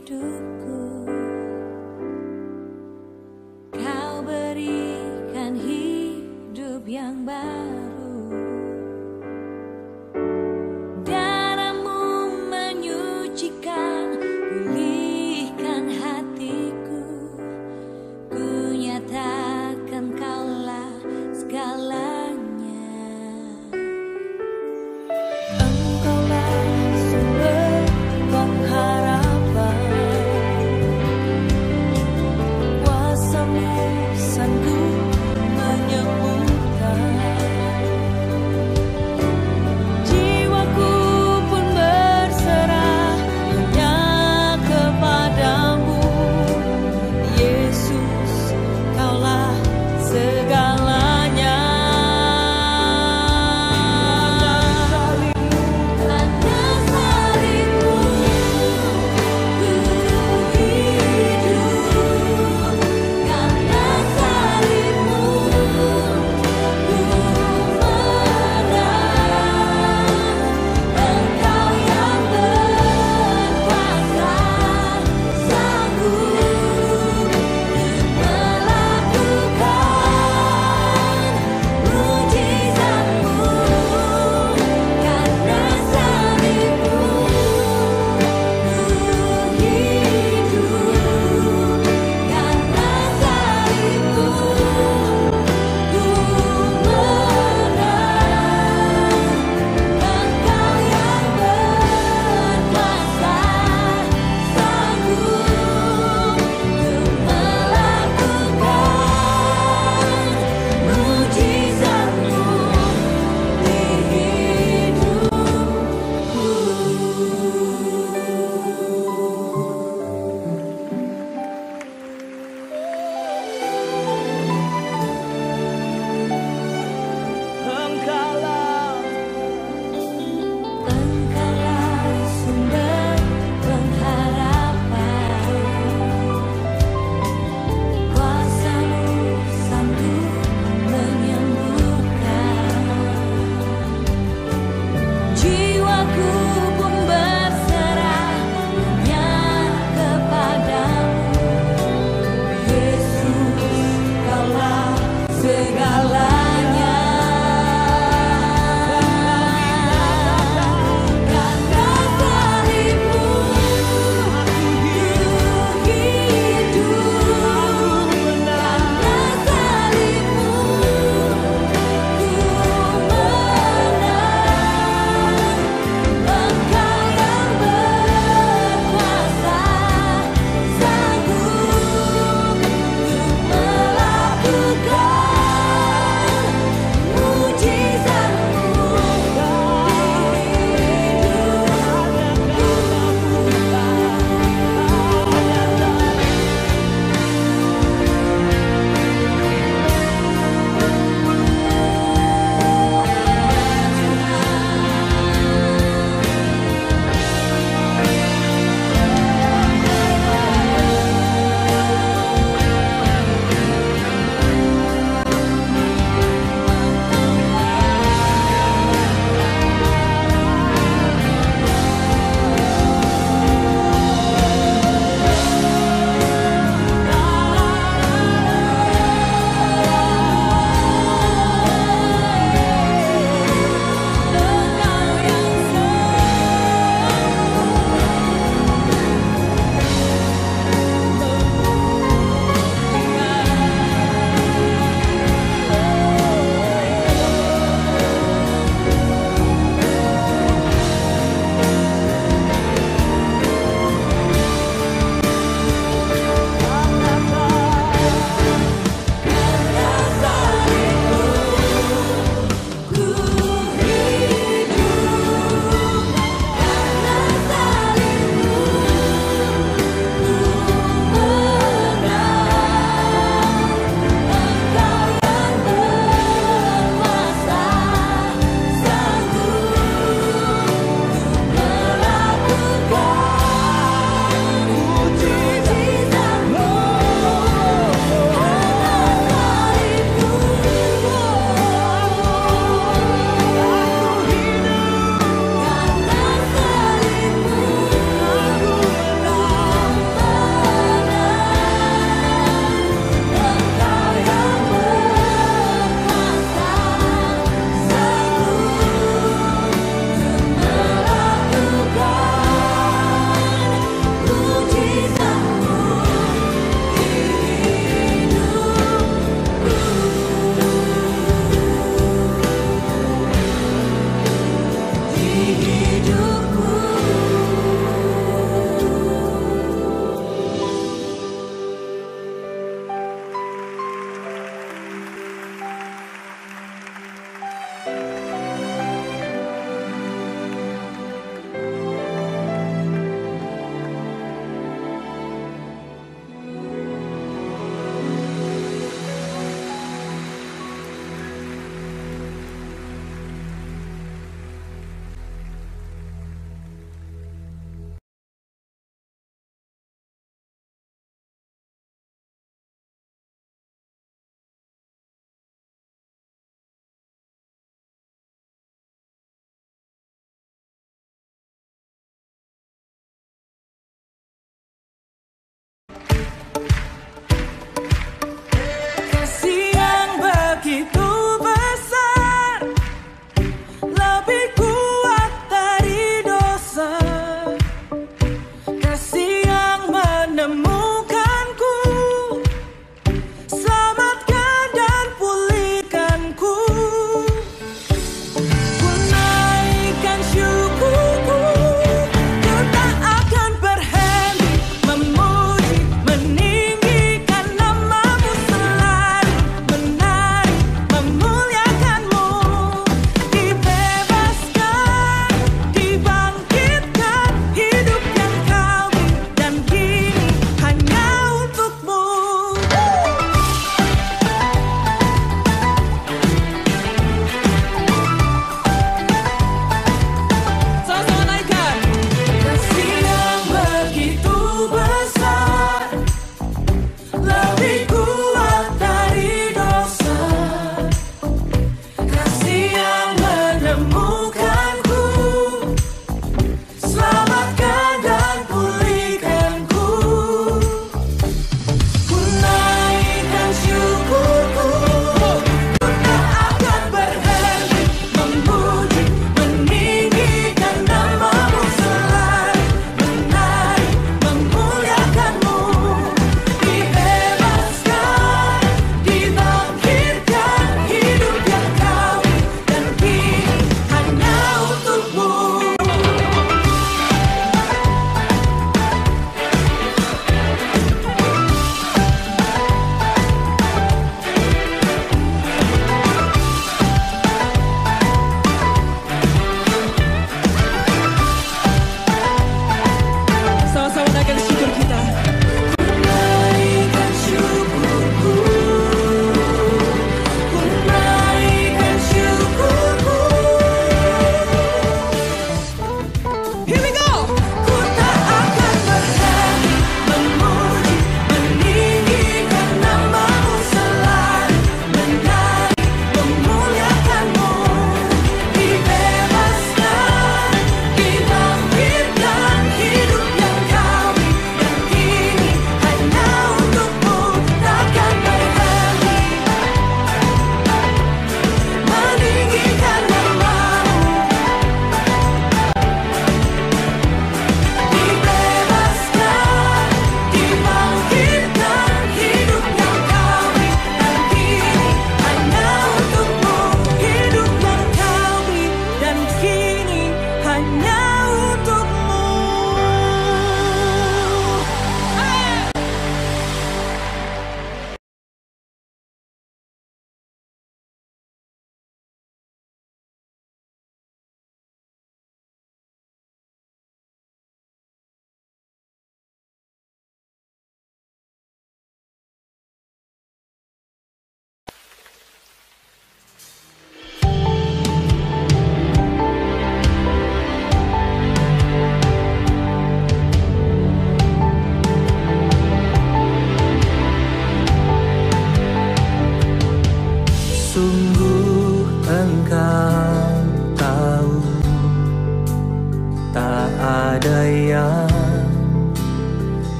hidupku. Kau berikan hidup yang baru. Darahmu menyucikan, pulihkan hatiku. Ku nyatakan kaulah segalanya. Engkaulah sumber pengharapan.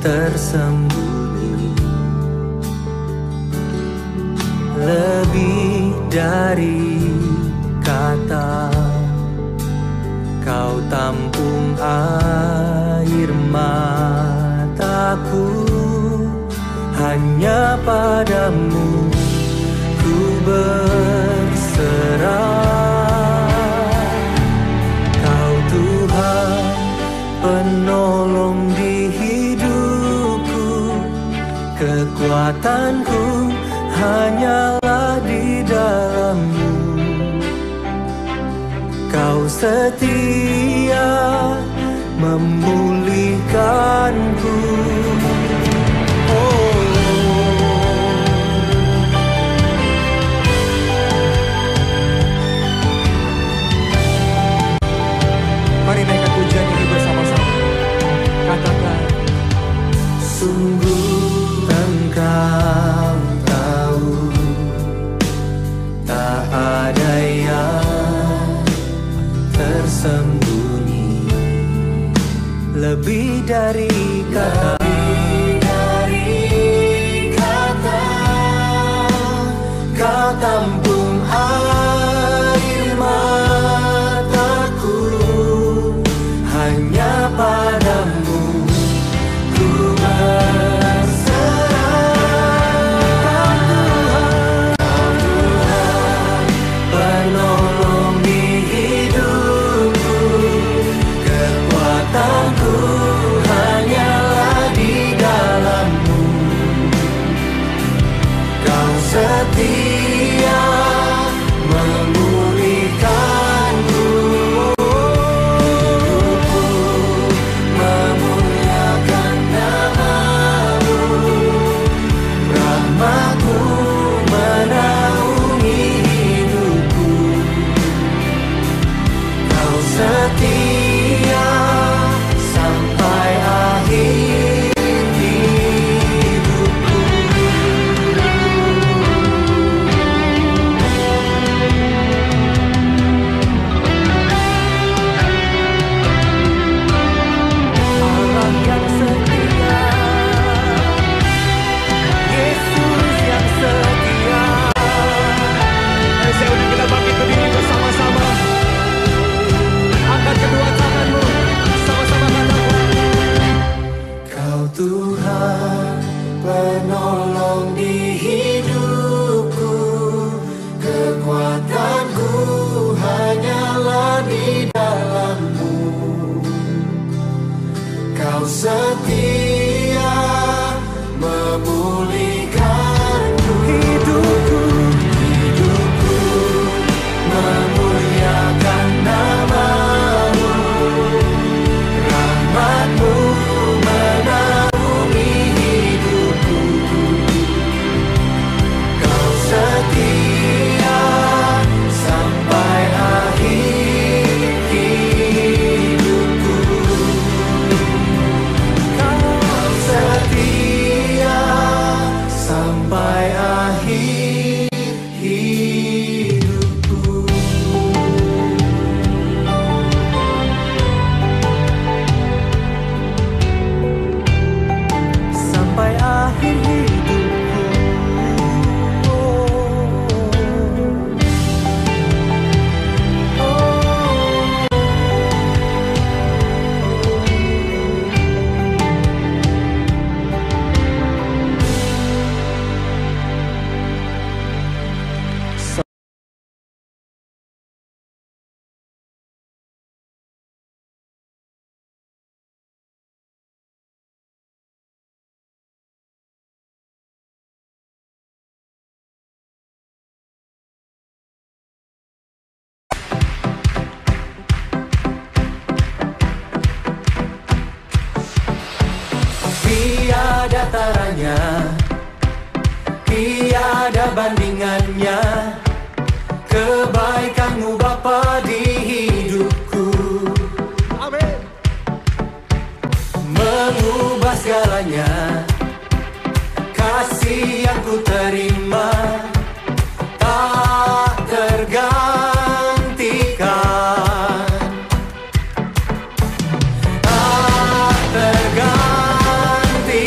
tersembunyi. Lebih dari kata, Kau tampung air mataku. Hanya padamu ku berserah. Kau Tuhan penolong di hidupku. Kekuatanku hanyalah di dalam-Mu. Kau setia memulihkanku. Mari naikkan pujian ini bersama-sama. Katakan, sungguh Engkau tahu, tak ada yang tersembunyi. Lebih dari kata, Kau tampung air mataku. Hanya padamu ku berserah. Kau Tuhan penolong di hidupku. Kekuatanku hanyalah di dalam-Mu. Kau setia memulihkanku. Memuliakan nama-Mu. Rahmat-Mu menaungi hidupku. Kau setia sampai akhir hidupku. Allah yang setia, Yesus yang setia. Saya undang kita bangkit berdiri bersama-sama. Angkat kedua tanganmu, sama-sama katakan, Kau Tuhan penolong di hidupku. Kekuatanku hanyalah di dalam-Mu. Kau setia memulihkanku. Hidupku memuliakan nama-Mu. Rahmat-Mu menaungi hidupku. Kau setia sampai akhir hidupku. Kau setia sampai akhir hidupku. Sampai akhir hidupku. Tiada taranya, tiada bandingannya. Kebaikan-Mu Bapa di hidupku. Amin. Mengubah segalanya. Kasih yang ku terima tak tergantikan. Tak tergantikan.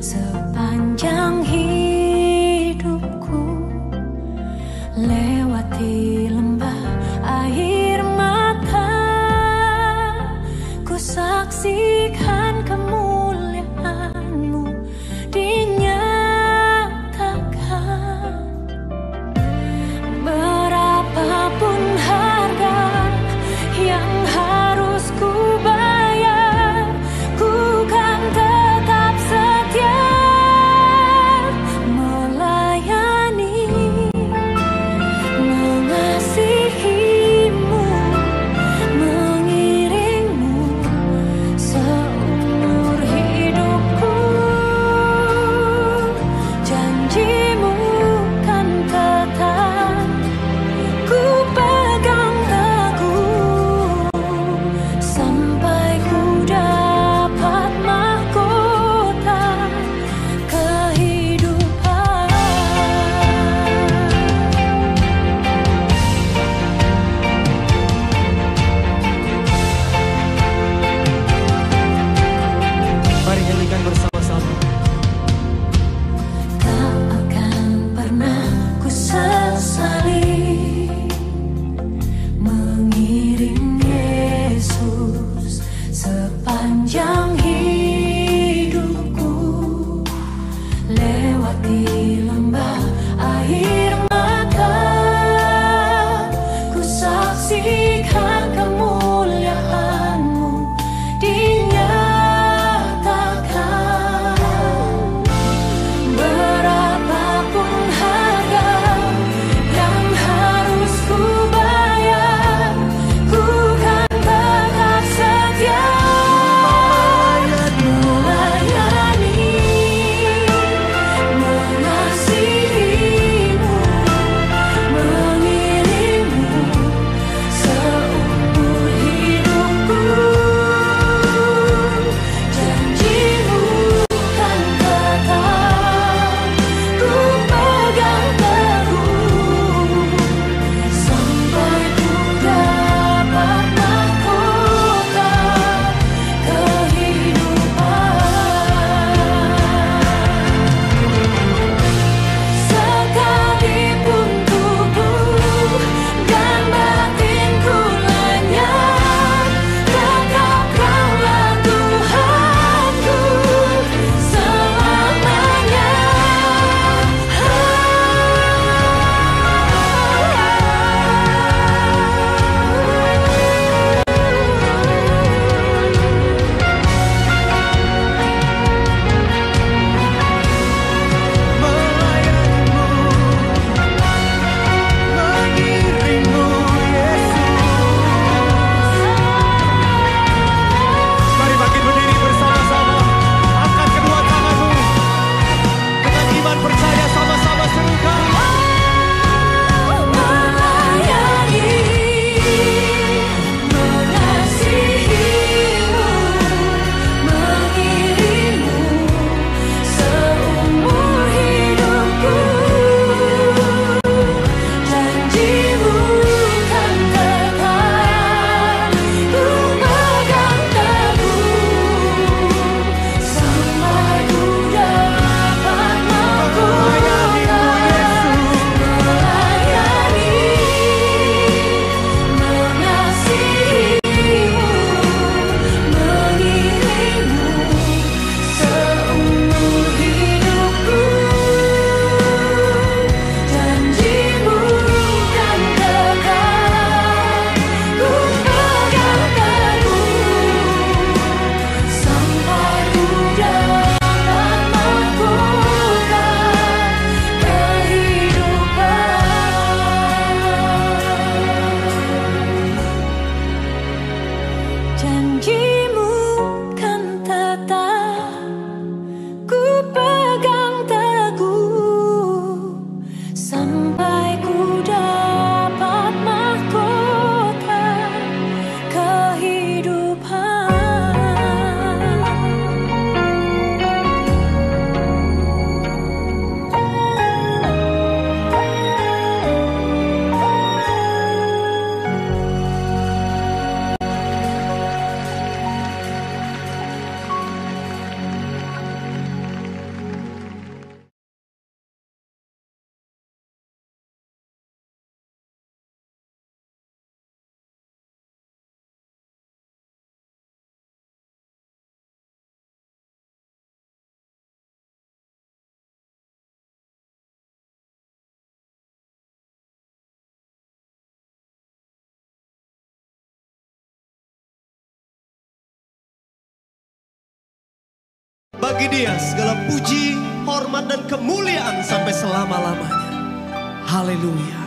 sepanjang hidupku, lewati lembah air mata, ku saksikan kemuliaan-Mu dinyatakan. Berapapun harga yang harus ku bayar, ku kan tetap setia Bagi Dia segala puji, hormat dan kemuliaan sampai selama-lamanya. Haleluya.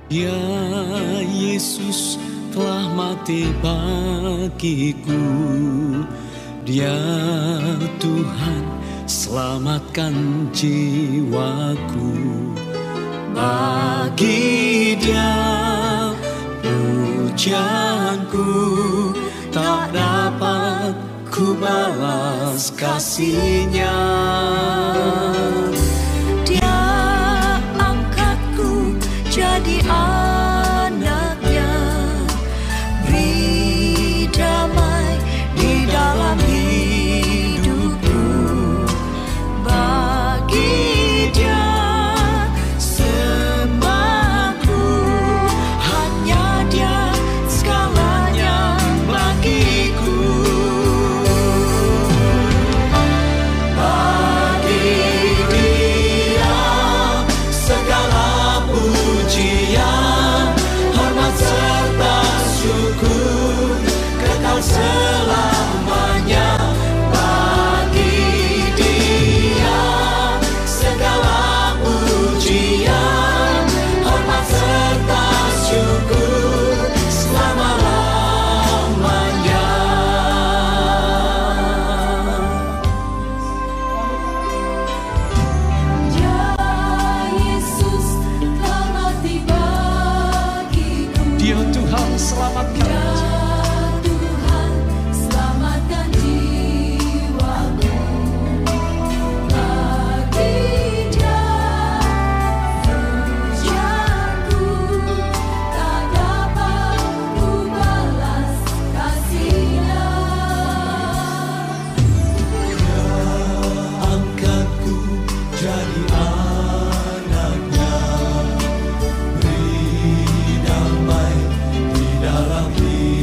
Ya Yesus telah mati bagiku, Dia Tuhan selamatkan jiwaku. Bagi Dia pujianku tak dapat ku balas kasih-Nya. Dia angkatku jadi anaknya, beri damai di dalam hidupku. Bagi Dia sembahku, hanya Dia segalanya bagiku. Bagi Dia segala pujian, hormat serta syukur kekal selamanya. Bagi Dia segala pujian, hormat serta syukur selama-lamanya. Ya Yesus telah mati bagiku, Dia Tuhan selamatkan. Ya Tuhan selamatkan jiwaku. Bagi Dia pujianku tak dapat ku balas kasih-Nya. Angkatku jadi anaknya, beri damai di dalam hidupku.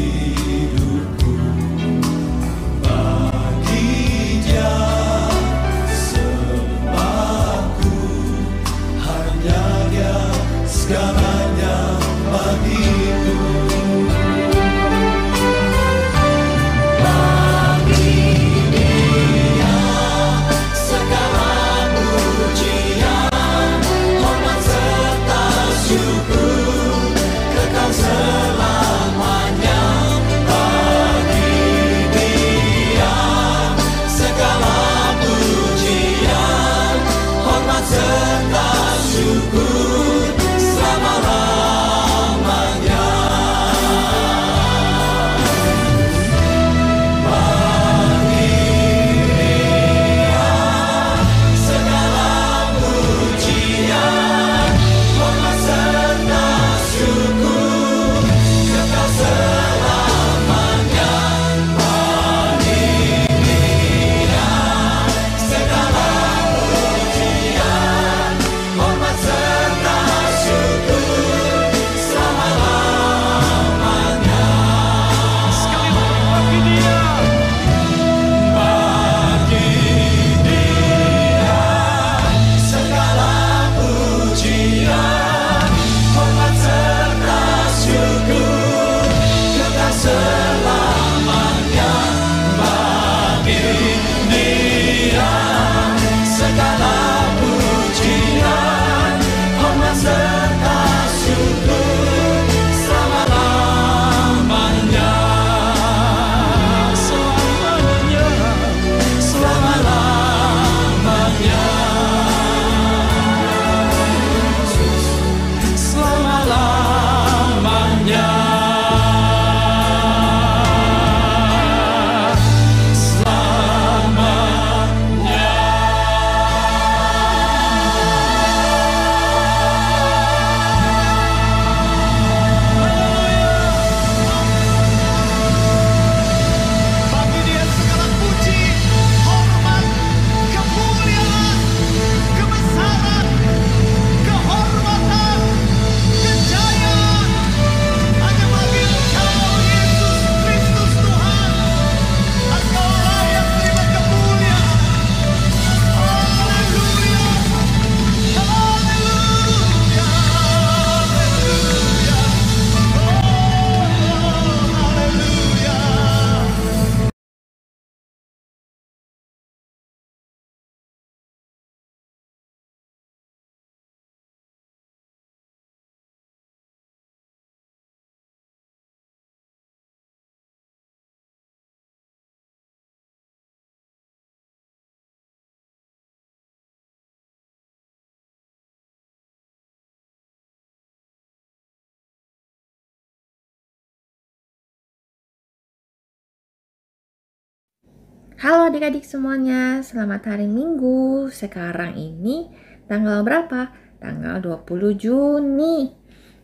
Halo adik-adik semuanya, selamat hari Minggu. Sekarang ini tanggal berapa? Tanggal 20 Juni.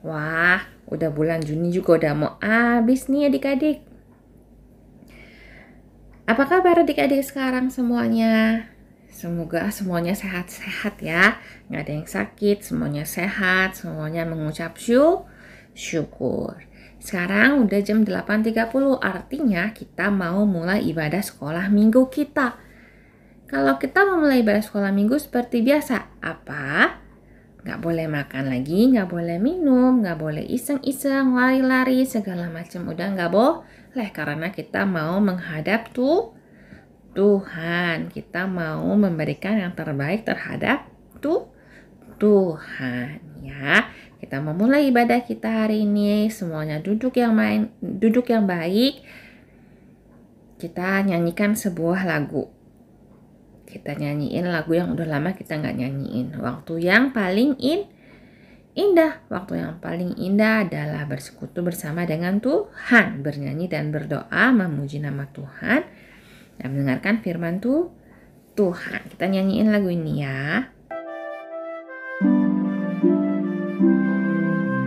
Wah, udah bulan Juni juga udah mau habis nih adik-adik. Apa kabar adik-adik sekarang semuanya? Semoga semuanya sehat-sehat ya. Nggak ada yang sakit, semuanya sehat, semuanya mengucap syukur. Sekarang udah jam 8.30, artinya kita mau mulai ibadah sekolah minggu kita. Kalau kita mau mulai ibadah sekolah minggu seperti biasa, apa? Nggak boleh makan lagi, nggak boleh minum, nggak boleh iseng-iseng, lari-lari, segala macam. Udah nggak boleh, karena kita mau menghadap Tuhan. Kita mau memberikan yang terbaik terhadap Tuhan ya. Kita memulai ibadah kita hari ini, semuanya duduk yang baik. Kita nyanyikan sebuah lagu. Kita nyanyiin lagu yang udah lama kita nggak nyanyiin. Waktu yang paling indah. Waktu yang paling indah adalah bersekutu bersama dengan Tuhan, bernyanyi dan berdoa, memuji nama Tuhan, dan mendengarkan firman Tuhan. Kita nyanyiin lagu ini ya.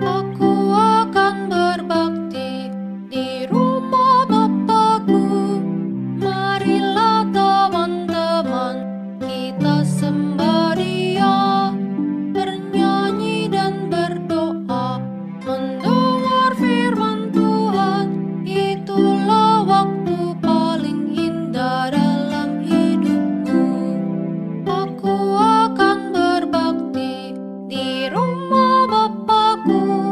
Aku akan berbakti di rumah Bapakku. Marilah teman-teman, kita sembah Dia, bernyanyi dan berdoa, mendengar firman Tuhan. Itulah waktu paling indah dalam hidupku. Aku akan berbakti di rumah Bapakku.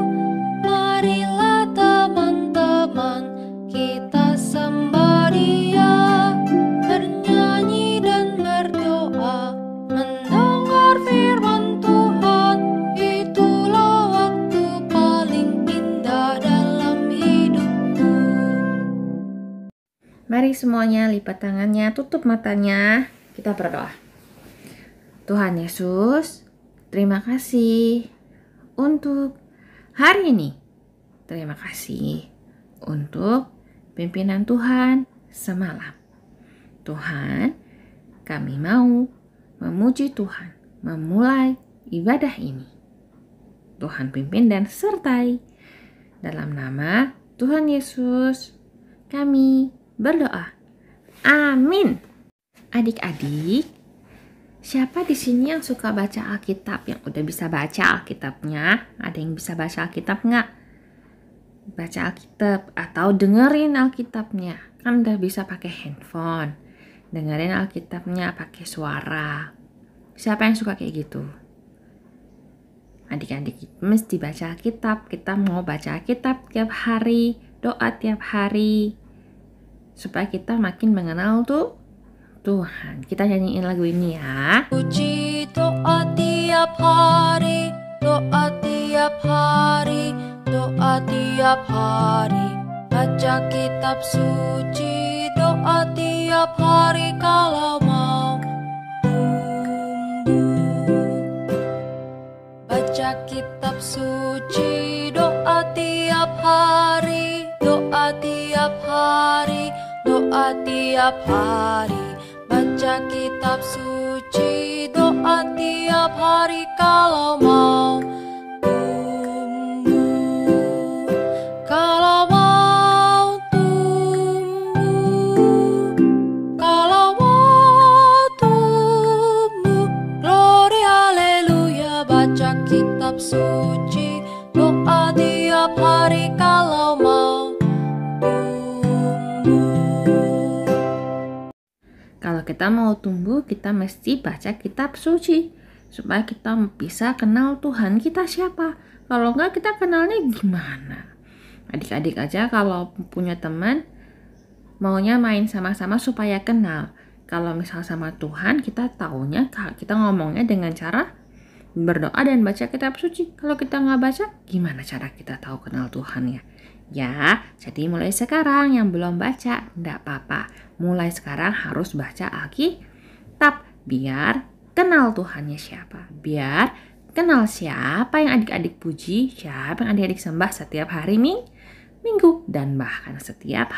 Marilah teman-teman, kita sembah Dia, bernyanyi dan berdoa, mendengar firman Tuhan. Itulah waktu paling indah dalam hidupku. Mari semuanya lipat tangannya, tutup matanya. Kita berdoa. Tuhan Yesus, terima kasih untuk hari ini. Terima kasih untuk pimpinan Tuhan semalam. Tuhan, kami mau memuji Tuhan, memulai ibadah ini. Tuhan pimpin dan sertai. Dalam nama Tuhan Yesus, kami berdoa. Amin. Adik-adik, siapa di sini yang suka baca Alkitab, yang udah bisa baca Alkitabnya? Ada yang bisa baca Alkitab nggak? Baca Alkitab atau dengerin Alkitabnya. Kan udah bisa pakai handphone. Dengerin Alkitabnya pakai suara. Siapa yang suka kayak gitu? Adik-adik mesti baca Alkitab. Kita mau baca Alkitab tiap hari, doa tiap hari, supaya kita makin mengenal Tuhan. Kita nyanyiin lagu ini ya. Puji doa tiap hari, doa tiap hari, doa tiap hari. Baca kitab suci, doa tiap hari kalau mau tumbuh. Baca kitab suci, doa tiap hari, doa tiap hari, doa tiap hari. Baca kitab suci, doa tiap hari kalau mau tumbuh. Kalau mau tumbuh, kalau mau tumbuh. Glory haleluya. Baca kitab suci, doa tiap hari kalau mau tumbuh. Kalau kita mau tumbuh, kita mesti baca kitab suci, supaya kita bisa kenal Tuhan kita siapa. Kalau enggak, kita kenalnya gimana? Adik-adik aja kalau punya teman, maunya main sama-sama supaya kenal. Kalau misal sama Tuhan, kita taunya, kita ngomongnya dengan cara berdoa dan baca kitab suci. Kalau kita nggak baca, gimana cara kita tahu kenal Tuhan ya? Ya, jadi mulai sekarang yang belum baca, enggak apa-apa. Mulai sekarang harus baca Alkitab, biar kenal Tuhannya siapa. Biar kenal siapa yang adik-adik puji, siapa yang adik-adik sembah setiap hari Minggu. Dan bahkan setiap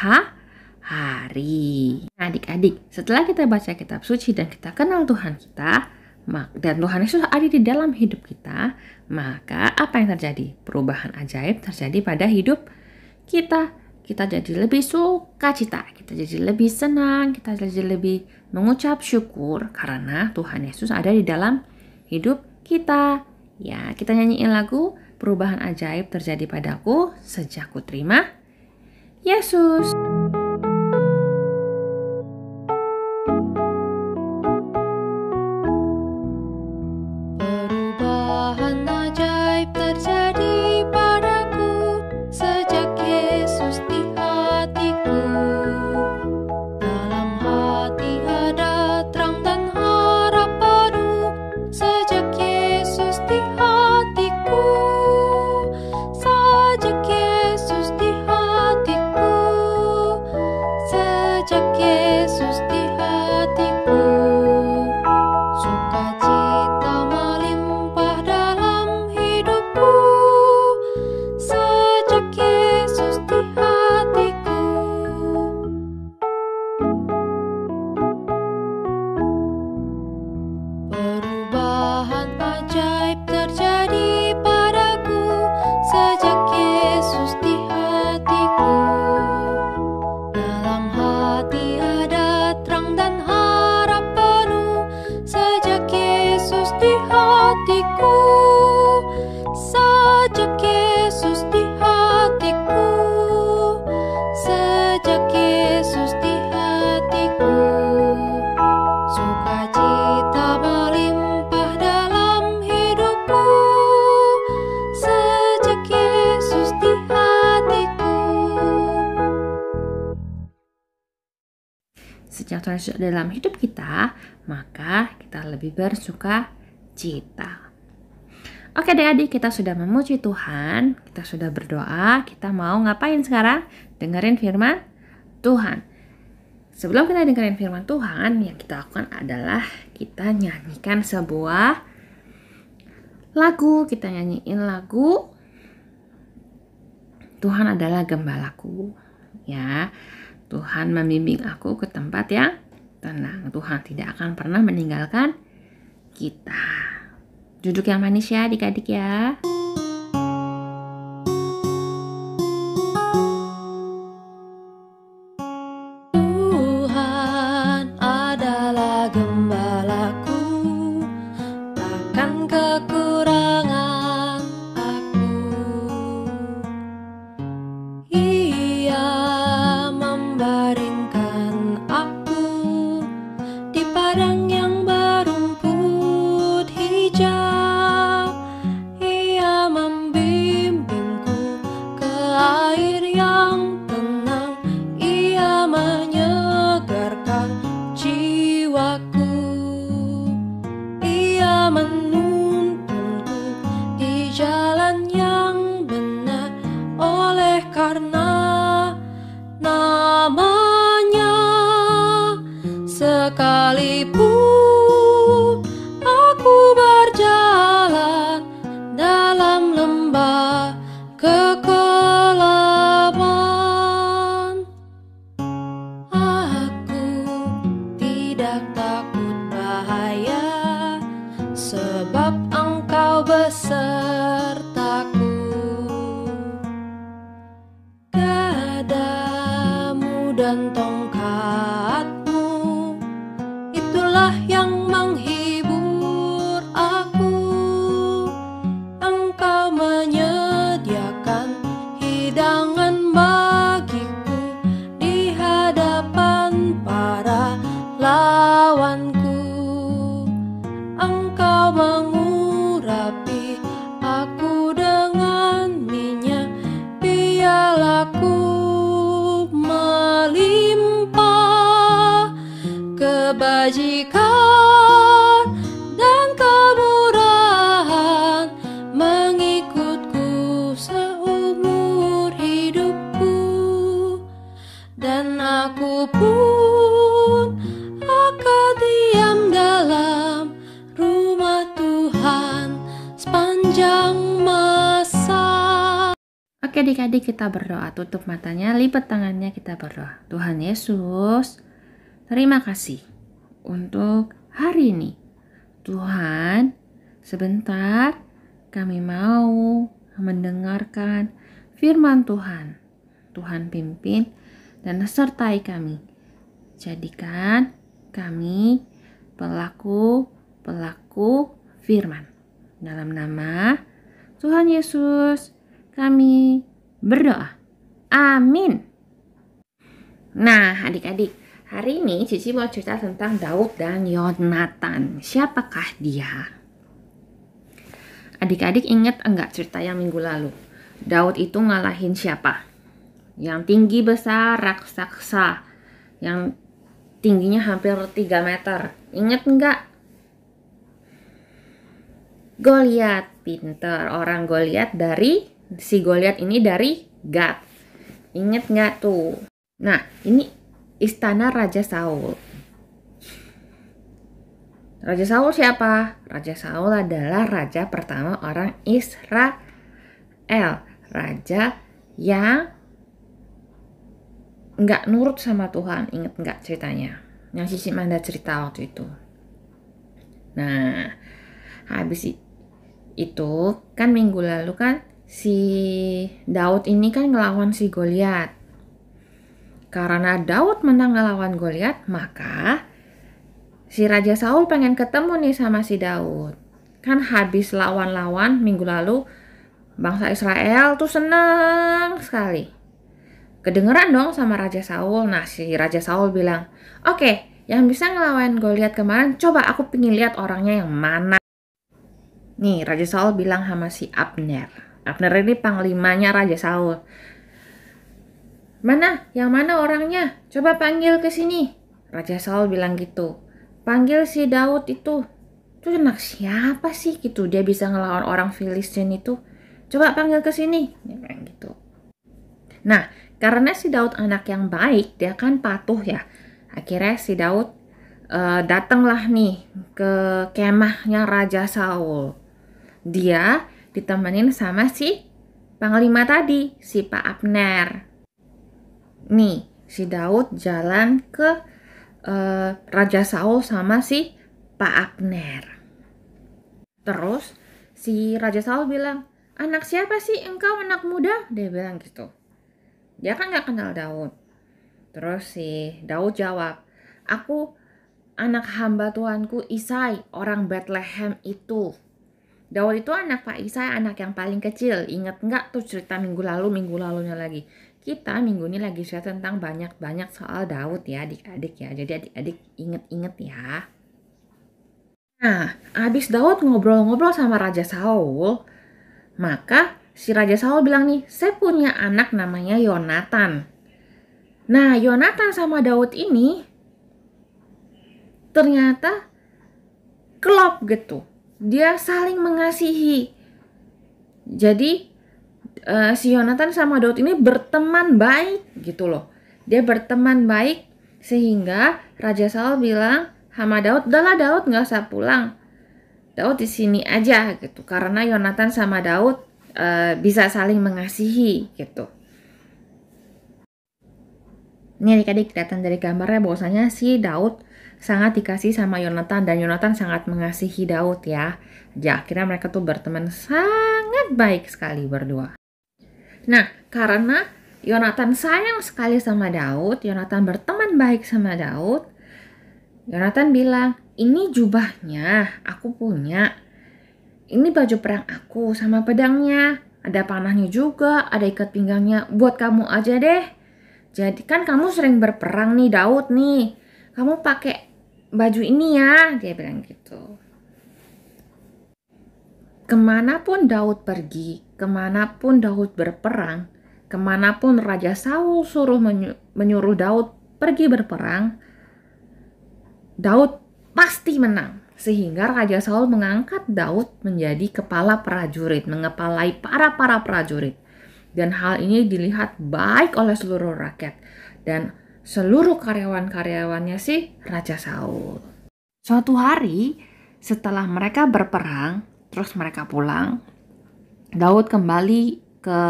hari. Nah, adik-adik, setelah kita baca kitab suci dan kita kenal Tuhan kita, dan Tuhan Yesus ada di dalam hidup kita, maka apa yang terjadi? Perubahan ajaib terjadi pada hidup kita. Kita jadi lebih sukacita, kita jadi lebih senang, kita jadi lebih mengucap syukur karena Tuhan Yesus ada di dalam hidup kita. Ya, kita nyanyiin lagu Perubahan Ajaib Terjadi Padaku Sejak Ku Terima Yesus. Perubahan ajaib terjadi padaku sejak Yesus di hatiku. Dalam hati ada terang dan harap baru sejak Yesus di hatiku. Sejak Yesus di hatiku. Sejak Yesus di hatiku. Sukacita melimpah dalam hidupku sejak Yesus di hatiku. Perubahan ajaib terjadi padaku sejak Yesus di hatiku. Dalam hati ada terang dan harap penuh sejak Yesus di hatiku. Sejak Yesus di hatiku. Sejak Yesus di hatiku. Sukacita melimpah dalam hidupku sejak Yesus di hatiku. Sejak Tuhan Yesus dalam hidup kita, maka kita lebih bersuka cita. Oke adik-adik, kita sudah memuji Tuhan, kita sudah berdoa, kita mau ngapain sekarang? Dengerin firman Tuhan. Sebelum kita dengerin firman Tuhan, yang kita lakukan adalah kita nyanyikan sebuah lagu. Kita nyanyiin lagu Tuhan adalah gembalaku. Ya, Tuhan membimbing aku ke tempat yang tenang. Tuhan tidak akan pernah meninggalkan kita. Duduk yang manis ya adik-adik ya. Tuhan adalah gembalaku, takkan kekurangan aku. Ia membaringkan aku di padang yang berumput hijau. Ia membimbingku ke air yang tenang. Ia menyegarkan jiwaku. Ia menuntunku di jalan yang benar oleh karena namanya. Sekalipun aku berjalan dalam lembah kekelaman, aku tidak takut bahaya, sebab Engkau besertaku. Gadamu dan tongkatmu, itulah yang menghibur aku. Engkau menyediakan hidangan bagiku di hadapan para lawanku. Engkau mengurapi aku dengan minyak, pialaku melimpah. Kebajikan dan kemurahan mengikutku seumur hidupku, dan aku pun akan diam dalam rumah Tuhan sepanjang masa. Oke adik-adik, kita berdoa. Tutup matanya, lipat tangannya, kita berdoa. Tuhan Yesus, terima kasih untuk hari ini. Tuhan, sebentar kami mau mendengarkan firman Tuhan. Tuhan pimpin dan sertai kami. Jadikan kami pelaku firman. Dalam nama Tuhan Yesus kami berdoa. Amin. Nah, adik-adik, hari ini Cici mau cerita tentang Daud dan Yonatan. Siapakah dia? Adik-adik ingat enggak cerita yang minggu lalu? Daud itu ngalahin siapa? Yang tinggi besar, raksasa. Yang tingginya hampir 3 meter. Ingat enggak? Goliat. Pinter. Orang Goliat si Goliat ini dari Gat. Ingat enggak tuh? Nah, ini istana Raja Saul. Raja Saul siapa? Raja Saul adalah raja pertama orang Israel. Raja yang nggak nurut sama Tuhan. Ingat nggak ceritanya? Yang Sisi Manda cerita waktu itu. Nah, habis itu kan minggu lalu kan si Daud ini kan ngelawan si Goliat. Karena Daud menang ngelawan Goliat, maka si Raja Saul pengen ketemu nih sama si Daud. Kan habis lawan-lawan minggu lalu, bangsa Israel tuh seneng sekali. Kedengeran dong sama Raja Saul. Nah, si Raja Saul bilang, "Oke, yang bisa ngelawan Goliat kemarin, coba aku pengen lihat orangnya yang mana." Nih, Raja Saul bilang sama si Abner. Abner ini panglimanya Raja Saul. "Mana? Yang mana orangnya? Coba panggil ke sini." Raja Saul bilang gitu. "Panggil si Daud itu." Itu anak siapa sih gitu? Dia bisa ngelawan orang Filistin itu. "Coba panggil ke sini." Dia bilang gitu. Nah, karena si Daud anak yang baik, dia kan patuh ya. Akhirnya si Daud datanglah nih ke kemahnya Raja Saul. Dia ditemenin sama si panglima tadi, si Pak Abner. Nih, si Daud jalan ke Raja Saul sama si Pak Abner. Terus si Raja Saul bilang, "Anak siapa sih engkau, anak muda?" Dia bilang gitu. Dia kan gak kenal Daud. Terus si Daud jawab, "Aku anak hamba Tuanku Isai, orang Bethlehem itu." Daud itu anak Pak Isai, anak yang paling kecil. Ingat nggak tuh cerita minggu lalunya lagi. Kita minggu ini lagi cerita tentang banyak soal Daud ya adik-adik ya. Jadi adik-adik inget-inget ya. Nah, abis Daud ngobrol-ngobrol sama Raja Saul, maka si Raja Saul bilang nih, "Saya punya anak namanya Yonatan." Nah, Yonatan sama Daud ini ternyata klop gitu. Dia saling mengasihi. Jadi si Yonatan sama Daud ini berteman baik gitu loh. Dia berteman baik sehingga Raja Saul bilang sama Daud, "Udahlah Daud, nggak usah pulang. Daud di sini aja gitu." Karena Yonatan sama Daud bisa saling mengasihi gitu. Ini adik-adik kelihatan dari gambarnya bahwasanya si Daud sangat dikasih sama Yonatan dan Yonatan sangat mengasihi Daud ya. Jadi akhirnya mereka tuh berteman sangat baik sekali berdua. Nah, karena Yonatan sayang sekali sama Daud, Yonatan berteman baik sama Daud. Yonatan bilang, "Ini jubahnya aku punya. Ini baju perang aku sama pedangnya. Ada panahnya juga, ada ikat pinggangnya. Buat kamu aja deh. Jadi kan kamu sering berperang nih Daud nih. Kamu pakai baju ini ya." Dia bilang gitu. Kemanapun Daud pergi, kemanapun Daud berperang, kemanapun Raja Saul suruh menyuruh Daud pergi berperang, Daud pasti menang. Sehingga Raja Saul mengangkat Daud menjadi kepala prajurit, mengepalai para prajurit. Dan hal ini dilihat baik oleh seluruh rakyat dan seluruh karyawan-karyawannya si Raja Saul. Suatu hari setelah mereka berperang, terus mereka pulang, Daud kembali ke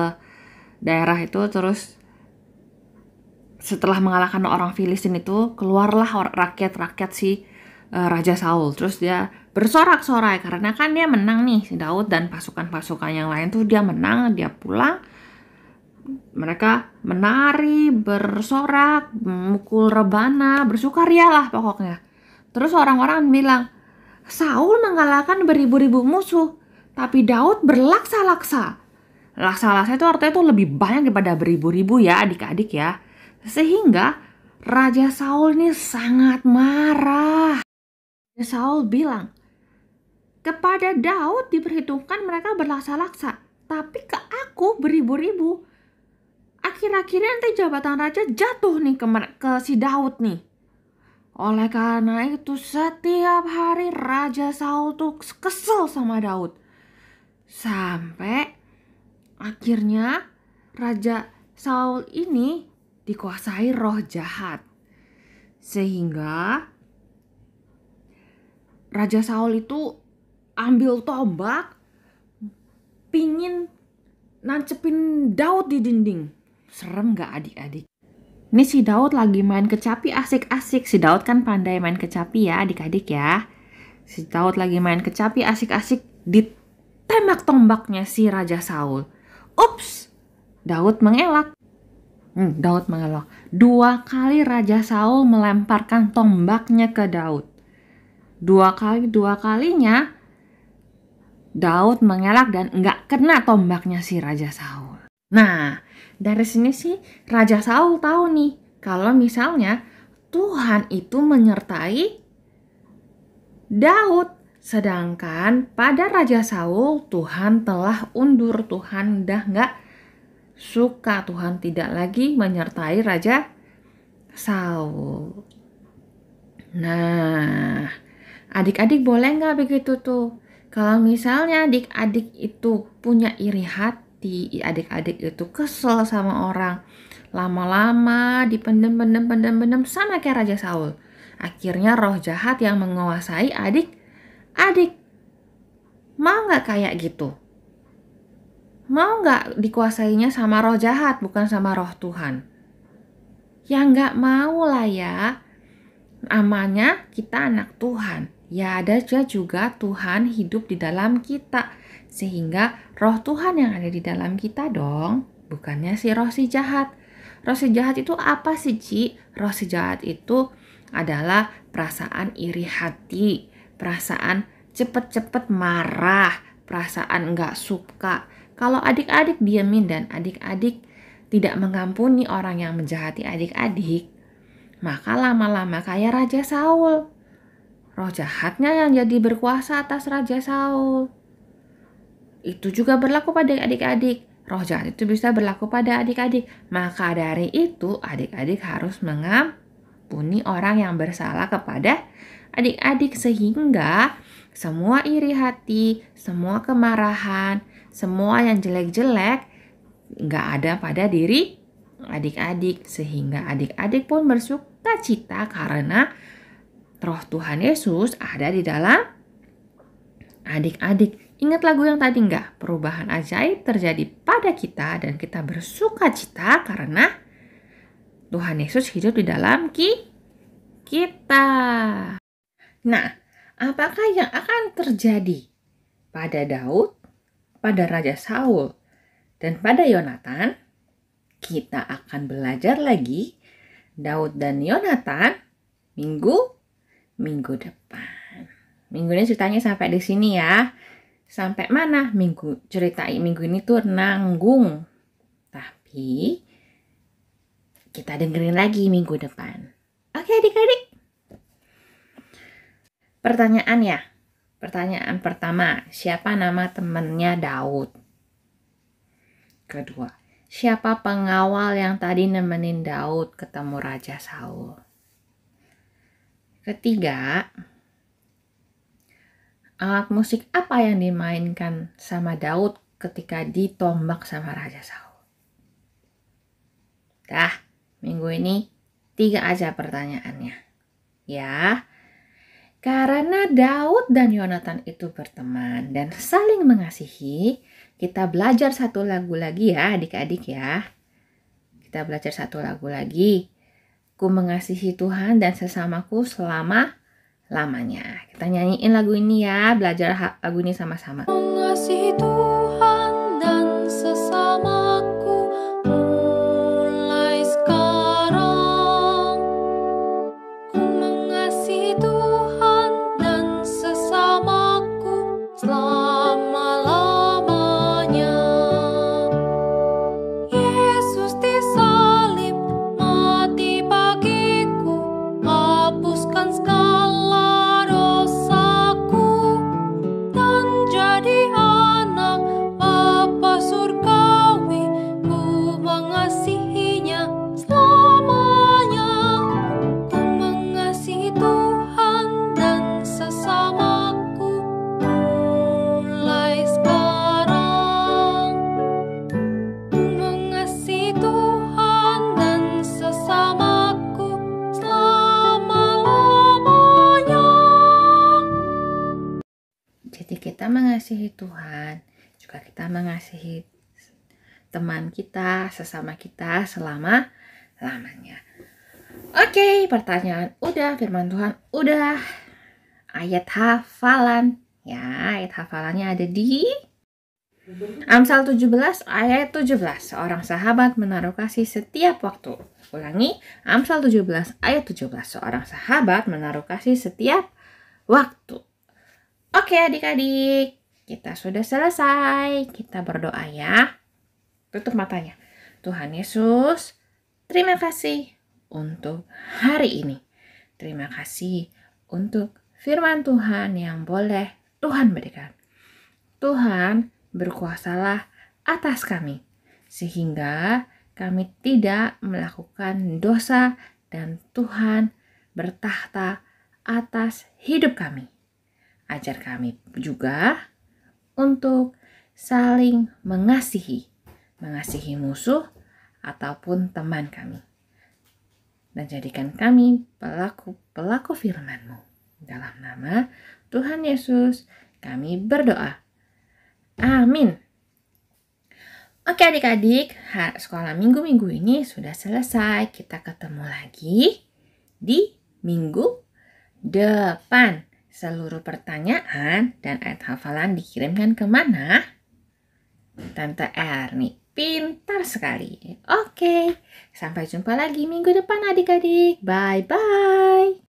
daerah itu. Terus setelah mengalahkan orang Filistin itu, keluarlah rakyat-rakyat si Raja Saul. Terus dia bersorak-sorai karena kan dia menang nih, si Daud dan pasukan-pasukan yang lain tuh dia menang, dia pulang. Mereka menari, bersorak, memukul rebana, bersukarialah pokoknya. Terus orang-orang bilang, Saul mengalahkan beribu-ribu musuh, tapi Daud berlaksa-laksa. Laksa-laksa itu artinya itu lebih banyak daripada beribu-ribu ya adik-adik ya. Sehingga Raja Saul ini sangat marah. Saul bilang, kepada Daud diperhitungkan mereka berlaksa-laksa, tapi ke aku beribu-ribu. Akhir-akhirnya nanti jabatan raja jatuh nih ke si Daud nih. Oleh karena itu setiap hari Raja Saul tuh kesel sama Daud. Sampai akhirnya Raja Saul ini dikuasai roh jahat. Sehingga Raja Saul itu ambil tombak, pingin nancepin Daud di dinding. Serem gak adik-adik? Ini si Daud lagi main kecapi asik-asik. Si Daud kan pandai main kecapi ya adik-adik ya. Si Daud lagi main kecapi asik-asik, ditembak tombaknya si Raja Saul. Ups! Daud mengelak. Daud mengelak. 2 kali Raja Saul melemparkan tombaknya ke Daud. 2 kalinya Daud mengelak dan nggak kena tombaknya si Raja Saul. Nah, dari sini sih Raja Saul tahu nih kalau misalnya Tuhan itu menyertai Daud. Sedangkan pada Raja Saul Tuhan telah undur, Tuhan udah nggak suka, Tuhan tidak lagi menyertai Raja Saul. Nah, adik-adik boleh nggak begitu tuh? Kalau misalnya adik-adik itu punya iri hati, adik-adik itu kesel sama orang, lama-lama dipendem sama kayak Raja Saul. Akhirnya roh jahat yang menguasai adik-adik. Mau nggak kayak gitu? Mau nggak dikuasainya sama roh jahat, bukan sama roh Tuhan? Ya nggak mau lah ya. Namanya kita anak Tuhan. Ya ada juga Tuhan hidup di dalam kita. Sehingga roh Tuhan yang ada di dalam kita dong. Bukannya si roh si jahat. Roh si jahat itu apa sih Ci? Roh si jahat itu adalah perasaan iri hati. Perasaan cepet-cepet marah. Perasaan nggak suka. Kalau adik-adik diemin dan adik-adik tidak mengampuni orang yang menjahati adik-adik, maka lama-lama kayak Raja Saul. Roh jahatnya yang jadi berkuasa atas Raja Saul. Itu juga berlaku pada adik-adik. Roh jahat itu bisa berlaku pada adik-adik. Maka dari itu adik-adik harus mengampuni orang yang bersalah kepada adik-adik. Sehingga semua iri hati, semua kemarahan, semua yang jelek-jelek gak ada pada diri adik-adik. Sehingga adik-adik pun bersuka cita karena roh Tuhan Yesus ada di dalam adik-adik. Ingat lagu yang tadi nggak? Perubahan ajaib terjadi pada kita dan kita bersuka cita karena Tuhan Yesus hidup di dalam kita. Nah, apakah yang akan terjadi pada Daud, pada Raja Saul, dan pada Yonatan? Kita akan belajar lagi Daud dan Yonatan minggu depan. Minggu ini ceritanya sampai di sini ya. Sampai mana minggu ini tuh nanggung. Tapi kita dengerin lagi minggu depan. Oke adik-adik. Pertanyaan ya. Pertanyaan pertama, siapa nama temannya Daud? Kedua, siapa pengawal yang tadi nemenin Daud ketemu Raja Saul? Ketiga, alat musik apa yang dimainkan sama Daud ketika ditombak sama Raja Saul? Minggu ini 3 aja pertanyaannya. Ya, karena Daud dan Yonatan itu berteman dan saling mengasihi, kita belajar satu lagu lagi ya adik-adik ya. Kita belajar satu lagu lagi. Ku mengasihi Tuhan dan sesamaku selama-lamanya. Kita nyanyiin lagu ini ya, belajar lagu ini sama-sama. Mengasihi Tuhan dan sesamaku mulai sekarang. Ku mengasihi Tuhan dan sesamaku selama-lamanya. Yesus disalib mati bagiku, hapuskan segala dosaku, dan jadi anak Bapa surgawi. Ku mengasihinya selamanya. Ku mengasihi Tuhan dan sesamaku mulai sekarang. Ku mengasihi Tuhan dan sesamaku selama-lamanya. Jadi kita mengasihi Tuhan, juga kita mengasihi teman kita, sesama kita selama-lamanya. Oke, pertanyaan udah, firman Tuhan udah, ayat hafalan. Ya, ayat hafalannya ada di Amsal 17 ayat 17. Seorang sahabat menaruh kasih setiap waktu. Ulangi, Amsal 17 ayat 17. Seorang sahabat menaruh kasih setiap waktu. Oke adik-adik, kita sudah selesai. Kita berdoa ya. Tutup matanya. Tuhan Yesus, terima kasih untuk hari ini. Terima kasih untuk firman Tuhan yang boleh Tuhan berikan. Tuhan, berkuasalah atas kami, sehingga kami tidak melakukan dosa dan Tuhan bertahta atas hidup kami. Ajar kami juga untuk saling mengasihi musuh ataupun teman kami. Dan jadikan kami pelaku firman-Mu. Dalam nama Tuhan Yesus kami berdoa. Amin. Oke adik-adik, sekolah minggu-minggu ini sudah selesai. Kita ketemu lagi di minggu depan. Seluruh pertanyaan dan ayat hafalan dikirimkan kemana? Tante Erni, pintar sekali. Oke, sampai jumpa lagi minggu depan adik-adik. Bye-bye.